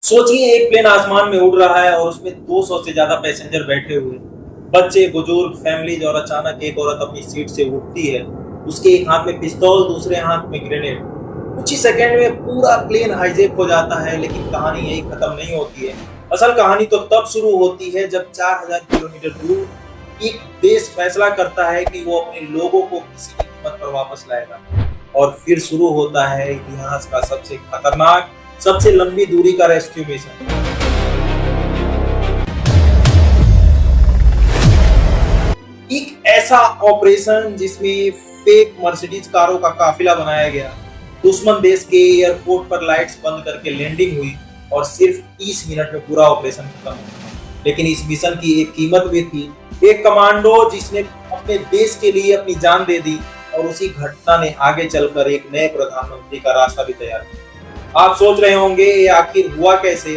सोचिए एक प्लेन आसमान में उड़ रहा है और उसमें 200 से ज्यादा पैसेंजर बैठे हुए हैं। बच्चे, बुजुर्ग, फैमिलीज और अचानक एक औरत अपनी सीट से उठती है। उसके एक हाथ में पिस्तौल, दूसरे हाथ में ग्रेनेड। कुछ ही सेकंड में पूरा प्लेन हाईजैक हो जाता है, लेकिन कहानी यही खत्म नहीं होती है। असल कहानी तो तब शुरू होती है जब 4000 किलोमीटर दूर एक देश फैसला करता है कि वो अपने लोगों को किसी भी कीमत पर वापस लाएगा। और फिर शुरू होता है इतिहास का सबसे खतरनाक, सबसे लंबी दूरी का रेस्क्यू मिशन। एक ऐसा ऑपरेशन जिसमें फेक मर्सिडीज कारों का काफिला बनाया गया, दुश्मन देश के एयरपोर्ट पर लाइट्स बंद करके लैंडिंग हुई और सिर्फ 30 मिनट में पूरा ऑपरेशन खत्म हुआ। लेकिन इस मिशन की एक कीमत भी थी। एक कमांडो जिसने अपने देश के लिए अपनी जान दे दी, और उसी घटना ने आगे चलकर एक नए प्रधानमंत्री का रास्ता भी तैयार किया। आप सोच रहे होंगे ये आखिर हुआ कैसे?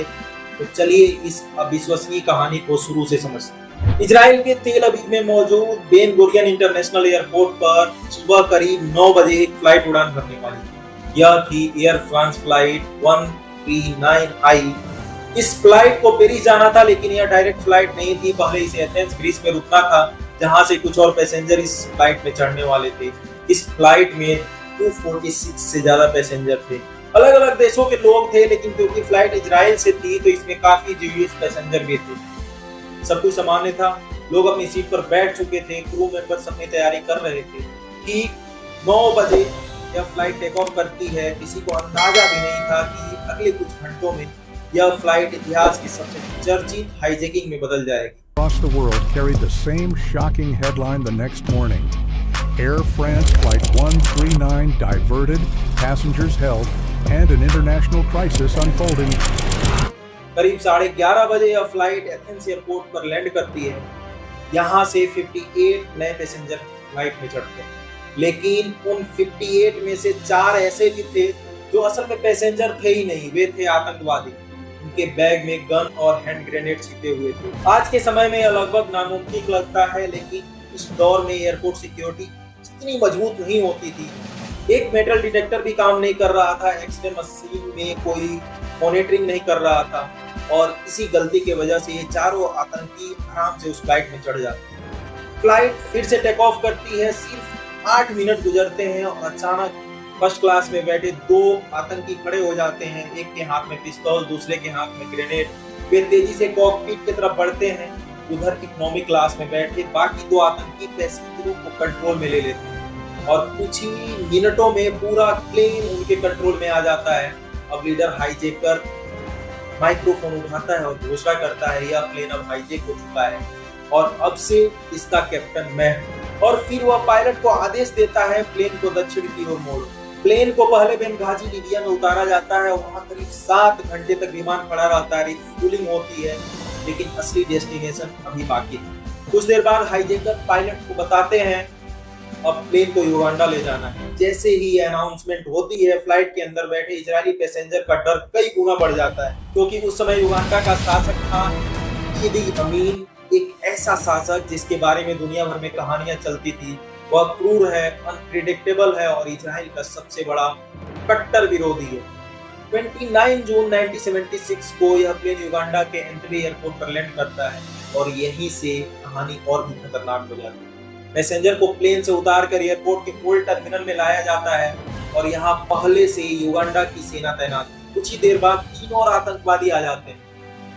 तो चलिए इस अविश्वसनीय कहानी को शुरू से समझते हैं। इजराइल के तेल अवीव में मौजूद बेन गुरियन इंटरनेशनल एयरपोर्ट पर सुबह करीब 9 बजे एक फ्लाइट उड़ान भरने वाली थी। यह थी एयर फ्रांस फ्लाइट 139I। इस फ्लाइट को पेरिस जाना था, लेकिन यह डायरेक्ट फ्लाइट नहीं थी। पहले इसे एथेंस ग्रीस में रुकना था, जहां से कुछ और पैसेंजर इस फ्लाइट में चढ़ने वाले थे। इस फ्लाइट में 246 से ज्यादा पैसेंजर थे। अलग अलग देशों के लोग थे, लेकिन क्योंकि फ्लाइट इजराइल से थी तो इसमें काफी जीवियस पैसेंजर भी थे। सब कुछ सामान्य था, लोग अपनी सीट पर बैठ चुके थे, क्रू मेंबर्स अपनी तैयारी कर रहे थे। ठीक 9 बजे यह फ्लाइट टेक ऑफ करती है। किसी को अंदाजा भी नहीं था कि अगले कुछ घंटों में यह फ्लाइट इतिहास की सबसे चर्चित हाईजैकिंग में बदल जाएगी। Across the world carried the same shocking headline the next morning. Air France Flight 139 diverted, passengers held, and an international crisis unfolding. करीब 11:30 बजे यह फ्लाइट एथेंस एयरपोर्ट पर लैंड करती है। यहाँ से 58 नए पैसेंजर फ्लाइट में चढ़ते हैं, लेकिन उन 58 में से 4 ऐसे भी थे जो असल में पैसेंजर थे ही नहीं, वे थे आतंकवादी। उनके बैग में गन और हैंड ग्रेनेड छिपे हुए थे। आज के समय में यह लगभग नामुमकिन लगता है, लेकिन इस दौर में एयरपोर्ट सिक्योरिटी इतनी मजबूत नहीं होती थी। एक मेटल डिटेक्टर भी काम नहीं कर रहा था, एक्सरे मशीन में कोई मॉनिटरिंग नहीं कर रहा था, और इसी गलती की वजह से ये चारों आतंकी आराम से उस फ्लाइट में चढ़ जाते हैं। फ्लाइट फिर से टेक ऑफ करती है। सिर्फ 8 मिनट गुजरते हैं और अचानक फर्स्ट क्लास में बैठे 2 आतंकी खड़े हो जाते हैं। एक के हाथ में पिस्तौल, दूसरे के हाथ में ग्रेनेड। वे तेजी से कॉकपिट की तरफ बढ़ते हैं। उधर इकोनॉमी क्लास में बैठे बाकी 2 आतंकी पैसेंजरों को कंट्रोल में ले लेते हैं, और कुछ ही मिनटों में पूरा प्लेन उनके कंट्रोल में आ जाता है। अब लीडर हाईजैकर माइक्रोफोन उठाता है और घोषणा करता है, यह प्लेन अब हाईजैक हो चुका है और अब से इसका कैप्टन मैं हूं। और फिर वह पायलट को आदेश देता है, प्लेन को दक्षिण की ओर मोड़ो। प्लेन को पहले बेंगाजी लीबिया में उतारा जाता है और वहां करीब 7 घंटे तक विमान खड़ा रहता है, रिफ्यूलिंग होती है, लेकिन असली डेस्टिनेशन अभी बाकी है। कुछ देर बाद हाईजैकर पायलट को बताते हैं अब प्लेन को युगांडा ले जाना है। जैसे ही अनाउंसमेंट होती है, फ्लाइट के अंदर बैठे इजरायली पैसेंजर का डर कई गुना बढ़ जाता है, क्योंकि उस समय युगांडा का शासक था ईदी अमीन, एक ऐसा शासक जिसके बारे में दुनिया भर में कहानियां चलती थी। वह क्रूर है, अनप्रिडिक्टेबल है और इजराइल का सबसे बड़ा कट्टर विरोधी है। 29 जून 1976 को यह प्लेन युगांडा के एंटबे एयरपोर्ट पर लैंड करता है, और यहीं से कहानी और भी खतरनाक हो जाती है। पैसेंजर को प्लेन से उतारकर एयरपोर्ट के ओल्ड टर्मिनल में लाया जाता है, और यहाँ पहले से युगांडा की सेना तैनात है। कुछ ही देर बाद 3 और आतंकवादी आ जाते हैं।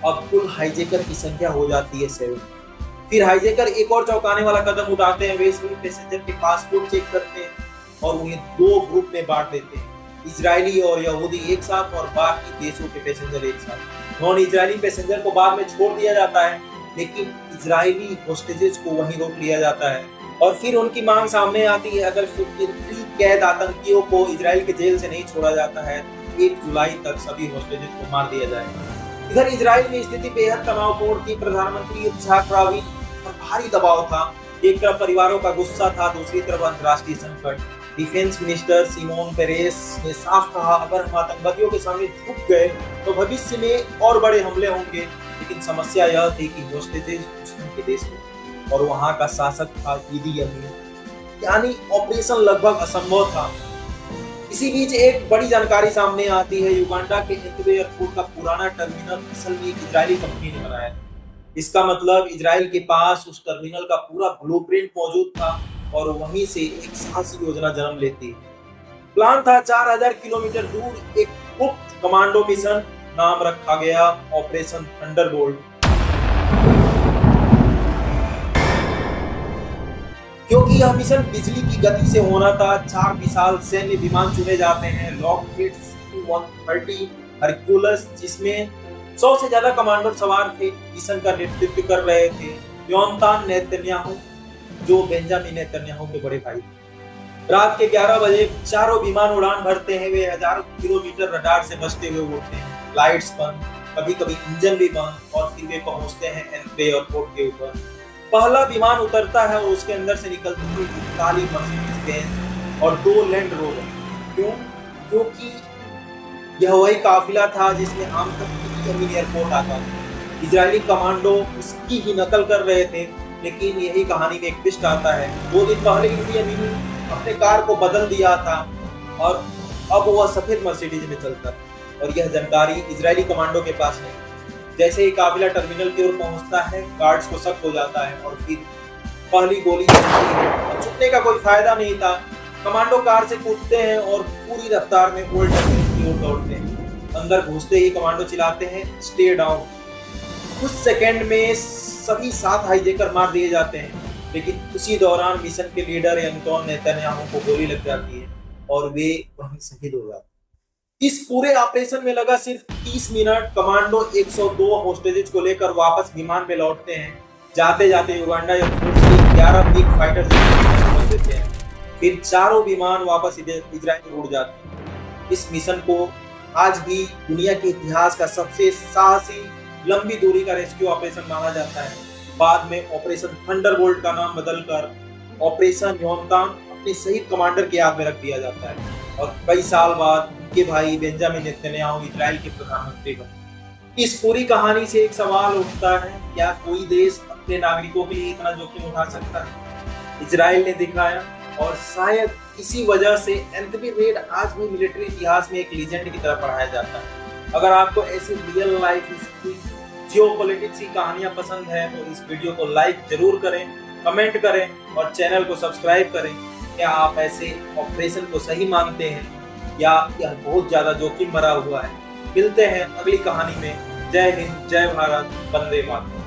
अब कुल हाईजैकर की संख्या हो जाती है 7। फिर हाईजैकर एक और चौंकाने वाला कदम उठाते हैं। वे सभी पैसेंजर के पासपोर्ट चेक करते हैं और उन्हें 2 ग्रुप में बांट देते हैं, इजरायली और यहूदी एक साथ और बाकी देशों के पैसेंजर एक साथ। नॉन इजरायली पैसेंजर को बाद में छोड़ दिया जाता है, लेकिन इजरायली होस्टेजेस को वहीं रोक लिया जाता है। और फिर उनकी मांग सामने आती है, अगर 53 कैद आतंकियों को इजराइल के जेल से नहीं छोड़ा जाता है, 1 जुलाई तक सभी होस्टेजेस को मार दिया जाएगा। इधर इजराइल में स्थिति बेहद तनावपूर्ण थी। प्रधानमंत्री इत्साक राबिन पर भारी दबाव था। एक तरफ परिवारों का गुस्सा था, दूसरी तरफ अंतर्राष्ट्रीय संकट। डिफेंस मिनिस्टर सिमोन पेरेस ने साफ कहा, अगर हम आतंकवादियों के सामने झुक गए तो भविष्य में और बड़े हमले होंगे। लेकिन समस्या यह थी कि होस्टेजेस दुश्मन के देश में, और वहां का शासक था ईदी अमीन, यानी ऑपरेशन लगभग असंभव था। इसी बीच एक बड़ी जानकारी सामने आती है, युगांडा के एंटबे एयरपोर्ट का पुराना टर्मिनल असल में एक इजरायली कंपनी ने बनाया था। इसका मतलब इजराइल के पास उस टर्मिनल का पूरा ब्लूप्रिंट मौजूद था और वहीं से एक साहसी योजना जन्म लेती है। प्लान था 4000 किलोमीटर दूर एक गुप्त कमांडो मिशन, नाम रखा गया ऑपरेशन थंडरबोल्ट। क्योंकि यह मिशन बिजली की गति से होना था, 4 विशाल सैन्य विमान चुने जाते हैं, लॉकहीड C-130 हरक्यूलस, जिसमें 100 से ज्यादा कमांडर सवार थे। मिशन का नेतृत्व कर रहे थे योनातान नेतन्याहू, जो बेंजामिन नेतन्याहू के बड़े भाई थे। रात के 11 बजे चारों विमान उड़ान भरते हैं। वे हजारों किलोमीटर रडार से बचते हुए उड़ते हैं। लाइट्स बंद, कभी कभी इंजन भी बंद, और फिर वे पहुंचते हैं एंट्रे एयरपोर्ट के ऊपर। पहला विमान उतरता है और उसके अंदर से निकलती हुई काली मर्सिडीज बेंज और 2 लैंड रोवर। क्यों? क्योंकि यह वही काफिला था जिसमें आम तक एयरपोर्ट आता था। इजरायली कमांडो उसकी ही नकल कर रहे थे, लेकिन यही कहानी में एक ट्विस्ट आता है। 2 दिन पहले इडी अमीन अपने कार को बदल दिया था और अब वह सफेद मर्सिडीज में चलता था, और यह जानकारी इजरायली कमांडो के पास नहीं। जैसे ही काफिला टर्मिनल की ओर पहुंचता है, गार्ड्स को शक हो जाता है और फिर पहली गोली चलती है। छुपने का कोई फायदा नहीं था। कमांडो कार से कूदते हैं और पूरी रफ्तार में ओल्ड टर्मिनल की ओर दौड़ते हैं। अंदर घुसते ही कमांडो चिल्लाते हैं, स्टे डाउन। कुछ सेकंड में सभी 7 हाईजैकर मार दिए जाते हैं, लेकिन उसी दौरान मिशन के लीडर योनातान नेतन्याहू को गोली लग जाती है और वे वहीं शहीद हो जाते हैं। इस पूरे ऑपरेशन में लगा सिर्फ 30 मिनट। कमांडो 102 होस्टेजेस को लेकर वापस विमान में लौटते हैं। जाते जाते युगांडा एयरफोर्स के 11 बिग फाइटर जेट देते हैं। फिर चारों विमान वापस इजराइल उड़ जाते हैं। इस मिशन को आज भी दुनिया के इतिहास का सबसे साहसी लंबी दूरी का रेस्क्यू ऑपरेशन माना जाता है। बाद में ऑपरेशन थंडरबोल्ट का नाम बदलकर ऑपरेशन योनातान अपने शहीद कमांडर की याद में रख दिया जाता है, और कई साल बाद उनके भाई बेंजामिन नेतन्याहू इजराइल के प्रधानमंत्री बने। इस पूरी कहानी से एक सवाल उठता है, क्या कोई देश अपने नागरिकों के लिए इतना जोखिम उठा सकता है? इजराइल ने दिखाया, और शायद इसी वजह से एंटबे रेड आज भी मिलिट्री इतिहास में एक लीजेंड की तरह पढ़ाया जाता है। अगर आपको ऐसी रियल लाइफ हिस्ट्री, जियोपॉलिटिक्स की कहानियां पसंद है तो इस वीडियो को लाइक जरूर करें, कमेंट करें और चैनल को सब्सक्राइब करें। क्या आप ऐसे ऑपरेशन को सही मानते हैं या यह बहुत ज्यादा जोखिम भरा हुआ है? मिलते हैं अगली कहानी में। जय हिंद, जय भारत, वंदे मातरम।